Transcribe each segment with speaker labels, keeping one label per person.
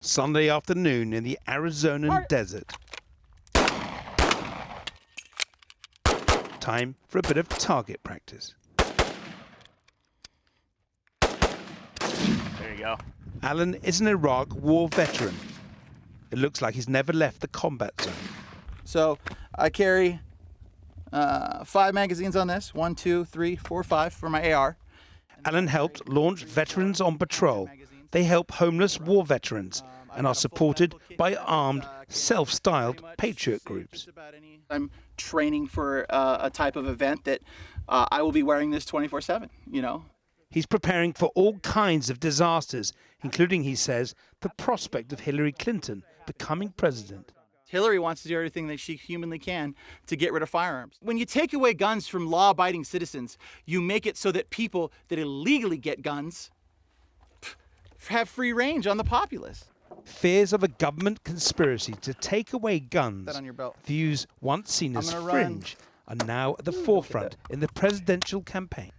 Speaker 1: Sunday afternoon in the Arizonan desert. Time for a bit of target practice.
Speaker 2: There you go.
Speaker 1: Alan is an Iraq war veteran. It looks like he's never left the combat zone.
Speaker 3: So I carry 5 magazines on this. 1, 2, 3, 4, 5 for my AR.
Speaker 1: Alan helped launch Veterans on Patrol. They help homeless war veterans and are supported by armed, self-styled patriot groups.
Speaker 3: I'm training for a type of event that I will be wearing this 24/7, you know.
Speaker 1: He's preparing for all kinds of disasters, including, he says, the prospect of Hillary Clinton becoming president.
Speaker 3: Hillary wants to do everything that she humanly can to get rid of firearms. When you take away guns from law-abiding citizens, you make it so that people that illegally get guns have free range on the populace.
Speaker 1: Fears of a government conspiracy to take away guns,
Speaker 3: That on your belt.
Speaker 1: views once seen as
Speaker 3: gonna
Speaker 1: fringe, are now at the forefront in the presidential campaign.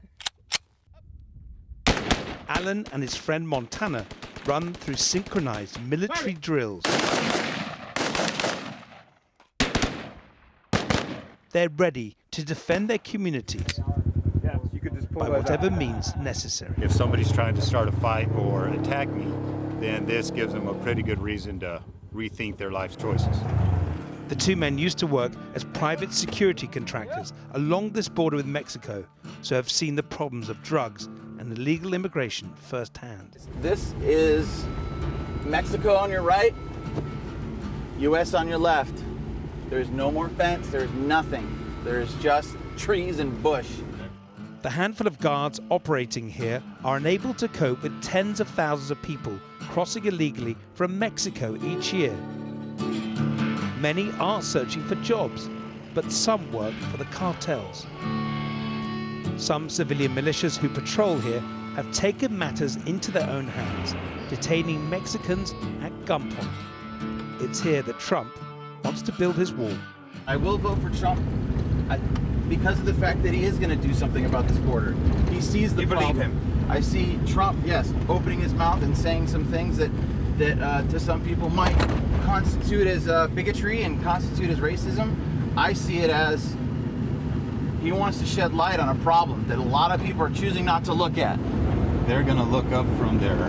Speaker 1: Alan and his friend Montana run through synchronized military drills. They're ready to defend their communities by whatever means necessary.
Speaker 4: If somebody's trying to start a fight or attack me, then this gives them a pretty good reason to rethink their life's choices.
Speaker 1: The two men used to work as private security contractors along this border with Mexico, so have seen the problems of drugs and illegal immigration firsthand.
Speaker 3: This is Mexico on your right, US on your left. There's no more fence, there's nothing. There's just trees and bush.
Speaker 1: The handful of guards operating here are unable to cope with tens of thousands of people crossing illegally from Mexico each year. Many are searching for jobs, but some work for the cartels. Some civilian militias who patrol here have taken matters into their own hands, detaining Mexicans at gunpoint. It's here that Trump wants to build his wall.
Speaker 3: I will vote for Trump because of the fact that he is going to do something about this border. He sees the problem.
Speaker 2: You believe him?
Speaker 3: I see Trump, yes, opening his mouth and saying some things that to some people might constitute as bigotry and constitute as racism. I see it as he wants to shed light on a problem that a lot of people are choosing not to look at.
Speaker 4: They're going to look up from their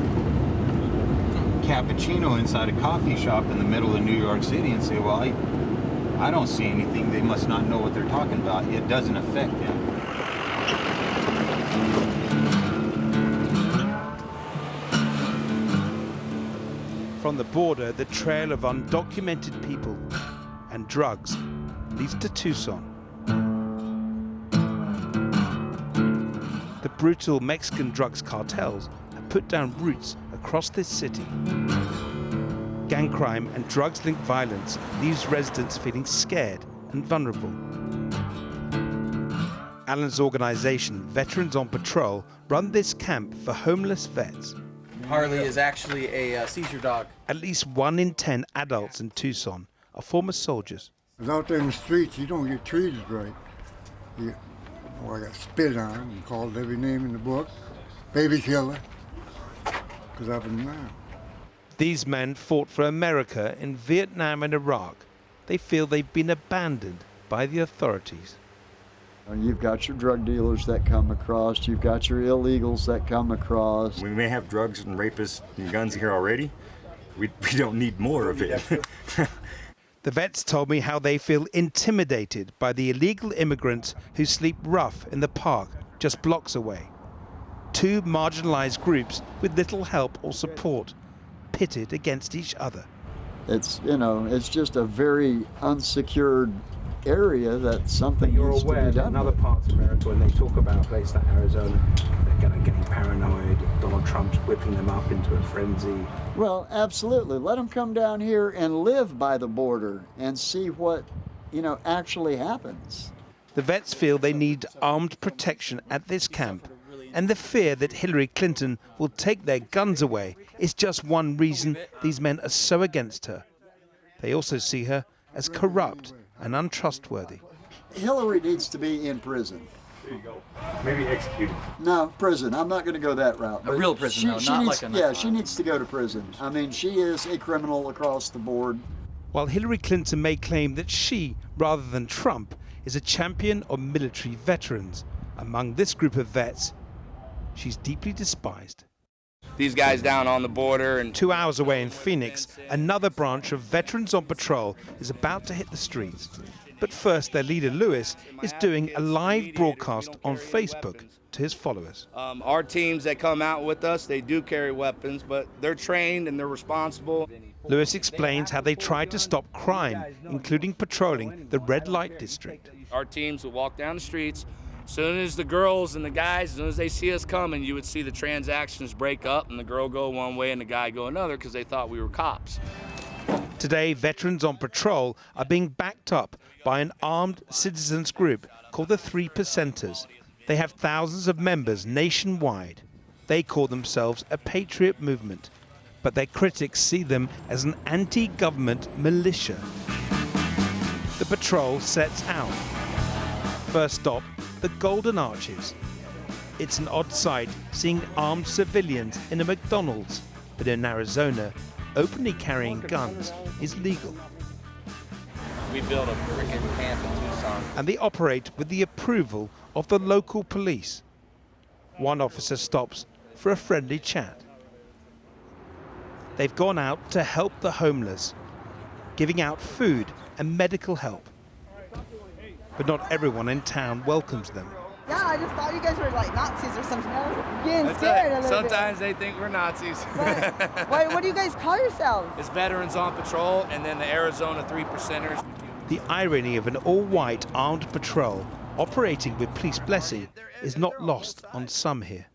Speaker 4: cappuccino inside a coffee shop in the middle of New York City and say, well, I don't see anything. They must not know what they're talking about. It doesn't affect them.
Speaker 1: From the border, the trail of undocumented people and drugs leads to Tucson. The brutal Mexican drugs cartels have put down roots across this city. Gang crime and drugs-linked violence leaves residents feeling scared and vulnerable. Alan's organization, Veterans on Patrol, run this camp for homeless vets.
Speaker 3: Harley is actually a seizure dog.
Speaker 1: At least 1 in 10 adults in Tucson are former soldiers.
Speaker 5: Out there in the streets, you don't get treated right. I got spit on and called every name in the book. Baby killer, because I've been around.
Speaker 1: These men fought for America in Vietnam and Iraq. They feel they've been abandoned by the authorities.
Speaker 6: You've got your drug dealers that come across, you've got your illegals that come across.
Speaker 7: We may have drugs and rapists and guns here already. We don't need more of it.
Speaker 1: The vets told me how they feel intimidated by the illegal immigrants who sleep rough in the park just blocks away. Two marginalized groups with little help or support, pitted against each other.
Speaker 6: It's just a very unsecured area that something
Speaker 8: You're
Speaker 6: needs to
Speaker 8: aware
Speaker 6: be
Speaker 8: that
Speaker 6: done.
Speaker 8: in other parts of America, when they talk about a place like Arizona, they're getting paranoid. Donald Trump's whipping them up into a frenzy.
Speaker 6: Well, absolutely. Let them come down here and live by the border and see what, actually happens.
Speaker 1: The vets feel they need armed protection at this camp, and the fear that Hillary Clinton will take their guns away is just one reason these men are so against her. They also see her as corrupt and untrustworthy.
Speaker 6: Hillary needs to be in prison.
Speaker 7: There you go. Maybe executed.
Speaker 6: No, prison. I'm not going to go that route.
Speaker 3: A real prison, though, not
Speaker 6: needs,
Speaker 3: like a
Speaker 6: yeah, she needs to go to prison. I mean, she is a criminal across the board.
Speaker 1: While Hillary Clinton may claim that she, rather than Trump, is a champion of military veterans, among this group of vets, she's deeply despised.
Speaker 2: These guys down on the border and
Speaker 1: 2 hours away in Phoenix, another branch of Veterans on Patrol is about to hit the streets. But first, their leader, Lewis, is doing a live broadcast on Facebook to his followers.
Speaker 2: our teams that come out with us, they do carry weapons, but they're trained and they're responsible.
Speaker 1: Lewis explains how they tried to stop crime, including patrolling the red light district.
Speaker 2: Our teams would walk down the streets. As soon as the girls and the guys, as soon as they see us coming, you would see the transactions break up and the girl go one way and the guy go another because they thought we were cops.
Speaker 1: Today, Veterans on Patrol are being backed up by an armed citizens group called the 3 Percenters. They have thousands of members nationwide. They call themselves a patriot movement, but their critics see them as an anti-government militia. The patrol sets out. First stop, the Golden Arches. It's an odd sight seeing armed civilians in a McDonald's, but in Arizona, openly carrying guns is legal.
Speaker 2: We built a freaking camp in Tucson.
Speaker 1: And they operate with the approval of the local police. One officer stops for a friendly chat. They've gone out to help the homeless, giving out food and medical help. But not everyone in town welcomes them.
Speaker 9: Yeah, I just thought you guys were like Nazis or something. I was getting scared a little
Speaker 2: Sometimes they think we're Nazis.
Speaker 9: bit. What do you guys call yourselves?
Speaker 2: It's Veterans on Patrol and then the Arizona 3 Percenters.
Speaker 1: The irony of an all-white armed patrol operating with police blessing is not lost on some here.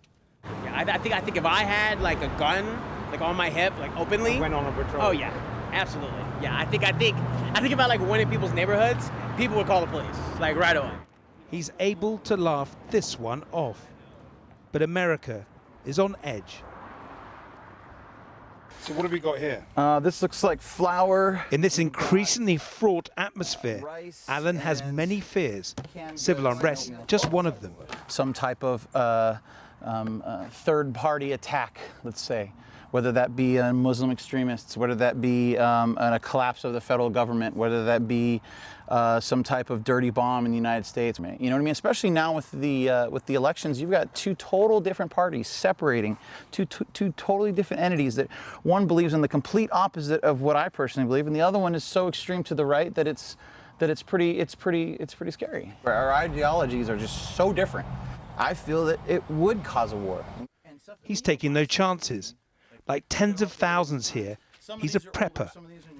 Speaker 10: Yeah, I think if I had like a gun, like on my hip, like openly.
Speaker 8: Went on a patrol.
Speaker 10: Oh yeah, absolutely. Yeah, I think if I like went in people's neighborhoods, people would call the police, like right away.
Speaker 1: He's able to laugh this one off. But America is on edge.
Speaker 8: So what have we got here?
Speaker 3: This looks like flour.
Speaker 1: In this increasingly fraught atmosphere, Alan has many fears. Civil unrest, just one of them.
Speaker 3: Some type of third-party attack, let's say, whether that be Muslim extremists, whether that be a collapse of the federal government, whether that be some type of dirty bomb in the United States. You know what I mean? Especially now with the elections, you've got two total different parties separating, two totally different entities. That one believes in the complete opposite of what I personally believe, and the other one is so extreme to the right that it's pretty scary. Our ideologies are just so different. I feel that it would cause a war.
Speaker 1: He's taking no chances. Like tens of thousands here, he's a prepper.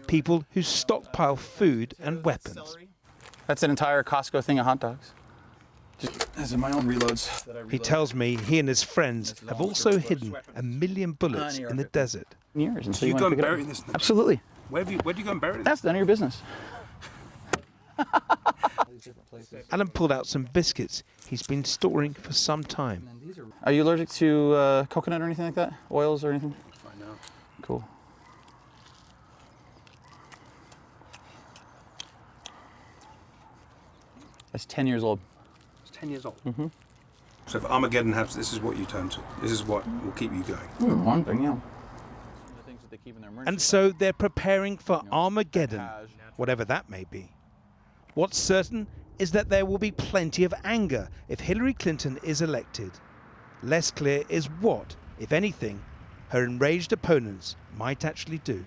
Speaker 1: People who stockpile food and weapons.
Speaker 3: That's an entire Costco thing of hot dogs. These are my own reloads.
Speaker 1: He tells me he and his friends have also hidden 1 million bullets in the desert.
Speaker 3: Years
Speaker 8: So you go and bury this?
Speaker 3: Absolutely.
Speaker 8: Where do you go and bury this?
Speaker 3: That's none of your business.
Speaker 1: Alan pulled out some biscuits he's been storing for some time.
Speaker 3: Are you allergic to coconut or anything like that? Oils or anything?
Speaker 8: Find out.
Speaker 3: Cool. That's 10 years old.
Speaker 8: It's 10 years old.
Speaker 3: Mm-hmm.
Speaker 8: So if Armageddon happens, this is what you turn to. This is what will keep you going.
Speaker 3: One thing, yeah.
Speaker 1: And so they're preparing for Armageddon, whatever that may be. What's certain is that there will be plenty of anger if Hillary Clinton is elected. Less clear is what, if anything, her enraged opponents might actually do.